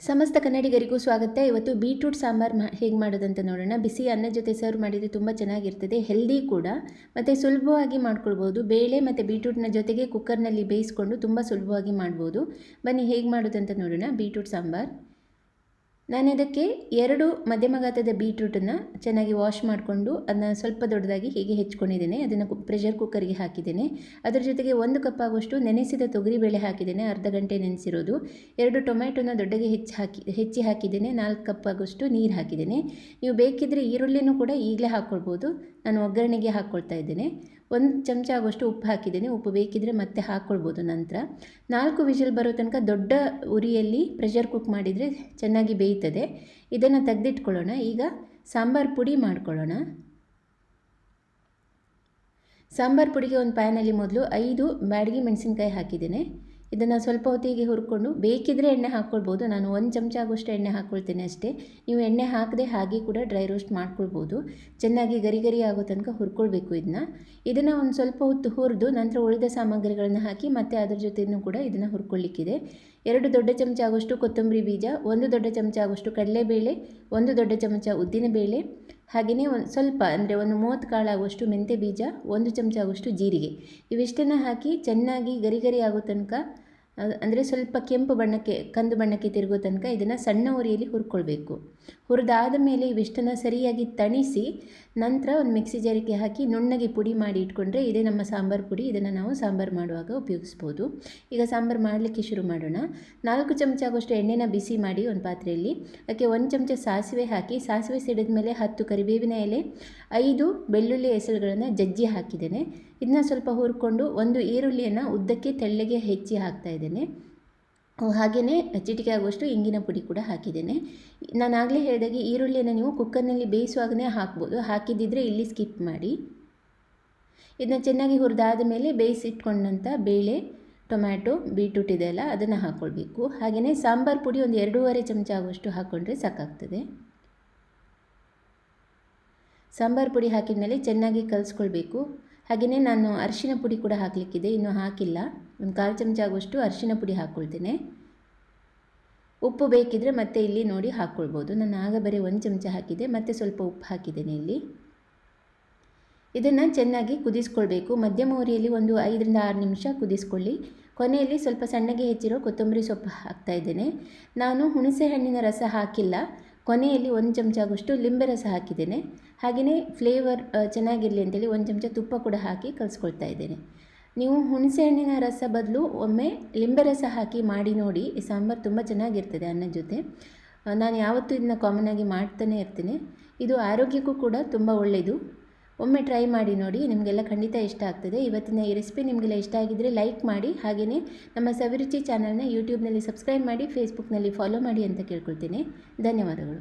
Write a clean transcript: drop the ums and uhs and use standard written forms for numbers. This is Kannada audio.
ಸಮಸ್ತ ಕನ್ನಡಿಗರಿಗೂ ಸ್ವಾಗತ. ಇವತ್ತು ಬೀಟ್ರೂಟ್ ಸಾಂಬಾರು ಹೇಗೆ ಮಾಡೋದಂತ ನೋಡೋಣ. ಬಿಸಿ ಅನ್ನ ಜೊತೆ ಸರ್ವ್ ಮಾಡಿದರೆ ತುಂಬ ಚೆನ್ನಾಗಿರ್ತದೆ, ಹೆಲ್ದಿ ಕೂಡ ಮತ್ತು ಸುಲಭವಾಗಿ ಮಾಡ್ಕೊಳ್ಬೋದು. ಬೇಳೆ ಮತ್ತು ಬೀಟ್ರೂಟ್ನ ಜೊತೆಗೆ ಕುಕ್ಕರ್ನಲ್ಲಿ ಬೇಯಿಸ್ಕೊಂಡು ತುಂಬ ಸುಲಭವಾಗಿ ಮಾಡ್ಬೋದು. ಬನ್ನಿ ಹೇಗೆ ಮಾಡೋದಂತ ನೋಡೋಣ. ಬೀಟ್ರೂಟ್ ಸಾಂಬಾರು ನಾನು ಇದಕ್ಕೆ 2 ಮಧ್ಯಮ ಗಾತ್ರದ ಬೀಟ್ರೂಟನ್ನು ಚೆನ್ನಾಗಿ ವಾಶ್ ಮಾಡಿಕೊಂಡು ಅದನ್ನು ಸ್ವಲ್ಪ ದೊಡ್ಡದಾಗಿ ಹೀಗೆ ಹೆಚ್ಕೊಂಡಿದ್ದೇನೆ. ಅದನ್ನು ಪ್ರೆಷರ್ ಕುಕ್ಕರ್ಗೆ ಹಾಕಿದ್ದೇನೆ. ಅದರ ಜೊತೆಗೆ 1 ಕಪ್ ಆಗುವಷ್ಟು ನೆನೆಸಿದ ತೊಗರಿಬೇಳೆ ಹಾಕಿದ್ದೇನೆ, ಅರ್ಧ ಗಂಟೆ ನೆನೆಸಿರೋದು. 2 ಟೊಮ್ಯಾಟೊನ ದೊಡ್ಡಗೆ ಹೆಚ್ಚಿ ಹಾಕಿದ್ದೇನೆ. 4 ಕಪ್ ಆಗುವಷ್ಟು ನೀರು ಹಾಕಿದ್ದೇನೆ. ನೀವು ಬೇಕಿದ್ದರೆ ಈರುಳ್ಳಿನೂ ಕೂಡ ಈಗಲೇ ಹಾಕ್ಕೊಳ್ಬೋದು. ನಾನು ಒಗ್ಗರಣೆಗೆ ಹಾಕ್ಕೊಳ್ತಾ ಇದ್ದೇನೆ. 1 ಚಮಚ ಆಗುವಷ್ಟು ಉಪ್ಪು ಹಾಕಿದ್ದೇನೆ. ಉಪ್ಪು ಬೇಕಿದ್ದರೆ ಮತ್ತೆ ಹಾಕ್ಕೊಳ್ಬೋದು ನಂತರ. 4 ವಿಷಲ್ ಬರೋ ತನಕ ದೊಡ್ಡ ಉರಿಯಲ್ಲಿ ಪ್ರೆಷರ್ ಕುಕ್ ಮಾಡಿದರೆ ಚೆನ್ನಾಗಿ ಬೇಯ್ತದೆ. ಇದನ್ನು ತೆಗೆದಿಟ್ಕೊಳ್ಳೋಣ. ಈಗ ಸಾಂಬಾರು ಪುಡಿ ಮಾಡ್ಕೊಳ್ಳೋಣ. ಸಾಂಬಾರು ಪುಡಿಗೆ ಒಂದು ಪ್ಯಾನಲ್ಲಿ ಮೊದಲು 5 ಬ್ಯಾಡಗಿ ಮೆಣಸಿನ್ಕಾಯಿ ಹಾಕಿದ್ದೇನೆ. ಇದನ್ನು ಸ್ವಲ್ಪ ಹೊತ್ತಿಗೆ ಹುರ್ಕೊಂಡು ಬೇಕಿದ್ದರೆ ಎಣ್ಣೆ ಹಾಕ್ಕೊಳ್ಬೋದು. ನಾನು 1 ಚಮಚ ಆಗುವಷ್ಟು ಎಣ್ಣೆ ಹಾಕ್ಕೊಳ್ತೇನೆ ಅಷ್ಟೇ. ನೀವು ಎಣ್ಣೆ ಹಾಕದೆ ಹಾಗೆ ಕೂಡ ಡ್ರೈ ರೋಸ್ಟ್ ಮಾಡ್ಕೊಳ್ಬೋದು. ಚೆನ್ನಾಗಿ ಗರಿ ಗರಿ ಆಗೋ ತನಕ ಹುರ್ಕೊಳ್ಬೇಕು ಇದನ್ನು ಒಂದು ಸ್ವಲ್ಪ ಹೊತ್ತು ಹುರಿದು ನಂತರ ಉಳಿದ ಸಾಮಗ್ರಿಗಳನ್ನು ಹಾಕಿ ಮತ್ತೆ ಅದರ ಜೊತೆಯೂ ಕೂಡ ಇದನ್ನು ಹುರ್ಕೊಳ್ಳಿಕ್ಕಿದೆ. 2 ದೊಡ್ಡ ಚಮಚ ಆಗುವಷ್ಟು ಕೊತ್ತಂಬರಿ ಬೀಜ, 1 ದೊಡ್ಡ ಚಮಚ ಆಗುವಷ್ಟು ಕಡಲೆಬೇಳೆ, 1 ದೊಡ್ಡ ಚಮಚ ಉದ್ದಿನಬೇಳೆ, ಹಾಗೆಯೇ ಒಂದು ಸ್ವಲ್ಪ ಅಂದರೆ ಒಂದು 30 ಕಾಳಾಗುವಷ್ಟು ಮೆಂತ್ಯ ಬೀಜ, 1 ಚಮಚ ಆಗುವಷ್ಟು ಜೀರಿಗೆ. ಇವಿಷ್ಟನ್ನು ಹಾಕಿ ಚೆನ್ನಾಗಿ ಗರಿ ಗರಿ ಆಗೋ ತನಕ, ಅಂದರೆ ಸ್ವಲ್ಪ ಕೆಂಪು ಬಣ್ಣಕ್ಕೆ ಕಂದು ಬಣ್ಣಕ್ಕೆ ತಿರುಗೋ ತನಕ ಇದನ್ನು ಸಣ್ಣ ಉರಿಯಲ್ಲಿ ಹುರ್ಕೊಳ್ಬೇಕು. ಹುರಿದಾದ ಮೇಲೆ ಇವಿಷ್ಟನ್ನು ಸರಿಯಾಗಿ ತಣಿಸಿ ನಂತರ ಒಂದು ಮಿಕ್ಸಿ ಜಾರಿಗೆ ಹಾಕಿ ನುಣ್ಣಗೆ ಪುಡಿ ಮಾಡಿ ಇಟ್ಕೊಂಡ್ರೆ ಇದೇ ನಮ್ಮ ಸಾಂಬಾರು ಪುಡಿ. ಇದನ್ನು ನಾವು ಸಾಂಬಾರು ಮಾಡುವಾಗ ಉಪಯೋಗಿಸ್ಬೋದು. ಈಗ ಸಾಂಬಾರು ಮಾಡಲಿಕ್ಕೆ ಶುರು ಮಾಡೋಣ. 4 ಚಮಚ ಆಗುವಷ್ಟು ಎಣ್ಣೆನ ಬಿಸಿ ಮಾಡಿ ಒಂದು ಪಾತ್ರೆಯಲ್ಲಿ ಅದಕ್ಕೆ 1 ಚಮಚ ಸಾಸಿವೆ ಹಾಕಿ, ಸಾಸಿವೆ ಸಿಡಿದ ಮೇಲೆ 10 ಕರಿಬೇವಿನ ಎಲೆ, 5 ಬೆಳ್ಳುಳ್ಳಿ ಹೆಸರುಗಳನ್ನು ಜಜ್ಜಿ ಹಾಕಿದ್ದೇನೆ. ಇದನ್ನ ಸ್ವಲ್ಪ ಹುರ್ಕೊಂಡು 1 ಈರುಳ್ಳಿಯನ್ನು ಉದ್ದಕ್ಕೆ ತೆಳ್ಳಗೆ ಹೆಚ್ಚಿ ಹಾಕ್ತಾ ಇದ್ದೇನೆ. ಹಾಗೆಯೇ ಚಿಟಿಕೆ ಆಗುವಷ್ಟು ಇಂಗಿನ ಪುಡಿ ಕೂಡ ಹಾಕಿದ್ದೇನೆ. ನಾನು ಆಗಲೇ ಹೇಳಿದಾಗೆ ಈರುಳ್ಳಿಯನ್ನು ನೀವು ಕುಕ್ಕರ್ನಲ್ಲಿ ಬೇಯಿಸುವಾಗಲೇ ಹಾಕ್ಬೋದು. ಹಾಕಿದ್ದಿದ್ರೆ ಇಲ್ಲಿ ಸ್ಕಿಪ್ ಮಾಡಿ. ಇದನ್ನ ಚೆನ್ನಾಗಿ ಹುರಿದಾದ ಮೇಲೆ ಬೇಯಿಸಿಟ್ಕೊಂಡಂಥ ಬೇಳೆ, ಟೊಮ್ಯಾಟೊ, ಬೀಟ್ರೂಟ್ ಇದೆಯಲ್ಲ ಅದನ್ನು ಹಾಕ್ಕೊಳ್ಬೇಕು. ಹಾಗೆಯೇ ಸಾಂಬಾರು ಪುಡಿ ಒಂದು 2.5 ಚಮಚ ಆಗುವಷ್ಟು ಹಾಕ್ಕೊಂಡ್ರೆ ಸಾಕಾಗ್ತದೆ. ಸಾಂಬಾರು ಪುಡಿ ಹಾಕಿದ ಮೇಲೆ ಚೆನ್ನಾಗಿ ಕಲಿಸ್ಕೊಳ್ಬೇಕು. ಹಾಗೆಯೇ ನಾನು ಅರಿಶಿನ ಪುಡಿ ಕೂಡ ಹಾಕಲಿಕ್ಕಿದೆ, ಇನ್ನೂ ಹಾಕಿಲ್ಲ. ಒಂದು 1/4 ಚಮಚ ಆಗುವಷ್ಟು ಅರಿಶಿನ ಪುಡಿ ಹಾಕ್ಕೊಳ್ತೇನೆ. ಉಪ್ಪು ಬೇಕಿದ್ದರೆ ಮತ್ತೆ ಇಲ್ಲಿ ನೋಡಿ ಹಾಕ್ಕೊಳ್ಬೋದು. ನಾನು ಆಗ ಬರೀ 1 ಚಮಚ ಹಾಕಿದೆ, ಮತ್ತೆ ಸ್ವಲ್ಪ ಉಪ್ಪು ಹಾಕಿದ್ದೇನೆ ಇಲ್ಲಿ. ಇದನ್ನು ಚೆನ್ನಾಗಿ ಕುದಿಸ್ಕೊಳ್ಬೇಕು. ಮಧ್ಯಮ ಉರಿಯಲ್ಲಿ ಒಂದು 5ರಿಂದ 6 ನಿಮಿಷ ಕುದಿಸ್ಕೊಳ್ಳಿ. ಕೊನೆಯಲ್ಲಿ ಸ್ವಲ್ಪ ಸಣ್ಣಗೆ ಹೆಚ್ಚಿರೋ ಕೊತ್ತಂಬರಿ ಸೊಪ್ಪು ಹಾಕ್ತಾ ಇದ್ದೇನೆ. ನಾನು ಹುಣಸೆ ಹಣ್ಣಿನ ರಸ ಹಾಕಿಲ್ಲ. ಕೊನೆಯಲ್ಲಿ 1 ಚಮಚ ಆಗುವಷ್ಟು ಲಿಂಬೆ ರಸ ಹಾಕಿದ್ದೇನೆ. ಹಾಗೆಯೇ ಫ್ಲೇವರ್ ಚೆನ್ನಾಗಿರಲಿ ಅಂತೇಳಿ 1 ಚಮಚ ತುಪ್ಪ ಕೂಡ ಹಾಕಿ ಕಲಿಸ್ಕೊಳ್ತಾ ಇದ್ದೇನೆ. ನೀವು ಹುಣಸೆ ಹಣ್ಣಿನ ರಸ ಬದಲು ಒಮ್ಮೆ ಲಿಂಬೆ ರಸ ಹಾಕಿ ಮಾಡಿ ನೋಡಿ. ಈ ಸಾಂಬಾರು ತುಂಬ ಚೆನ್ನಾಗಿರ್ತದೆ ಅನ್ನದ ಜೊತೆ. ನಾನು ಯಾವತ್ತೂ ಇದನ್ನ ಕಾಮನ್ನಾಗಿ ಮಾಡ್ತಾನೆ ಇರ್ತೀನಿ. ಇದು ಆರೋಗ್ಯಕ್ಕೂ ಕೂಡ ತುಂಬ ಒಳ್ಳೆಯದು. ಒಮ್ಮೆ ಟ್ರೈ ಮಾಡಿ ನೋಡಿ, ನಿಮಗೆಲ್ಲ ಖಂಡಿತ ಇಷ್ಟ ಆಗ್ತದೆ. ಇವತ್ತಿನ ಈ ರೆಸಿಪಿ ನಿಮಗೆಲ್ಲ ಇಷ್ಟ ಆಗಿದ್ದರೆ ಲೈಕ್ ಮಾಡಿ. ಹಾಗೆಯೇ ನಮ್ಮ ಸವಿರುಚಿ ಚಾನಲ್ನ ಯೂಟ್ಯೂಬ್ನಲ್ಲಿ ಸಬ್ಸ್ಕ್ರೈಬ್ ಮಾಡಿ, ಫೇಸ್ಬುಕ್ನಲ್ಲಿ ಫಾಲೋ ಮಾಡಿ ಅಂತ ಕೇಳ್ಕೊಳ್ತೀನಿ. ಧನ್ಯವಾದಗಳು.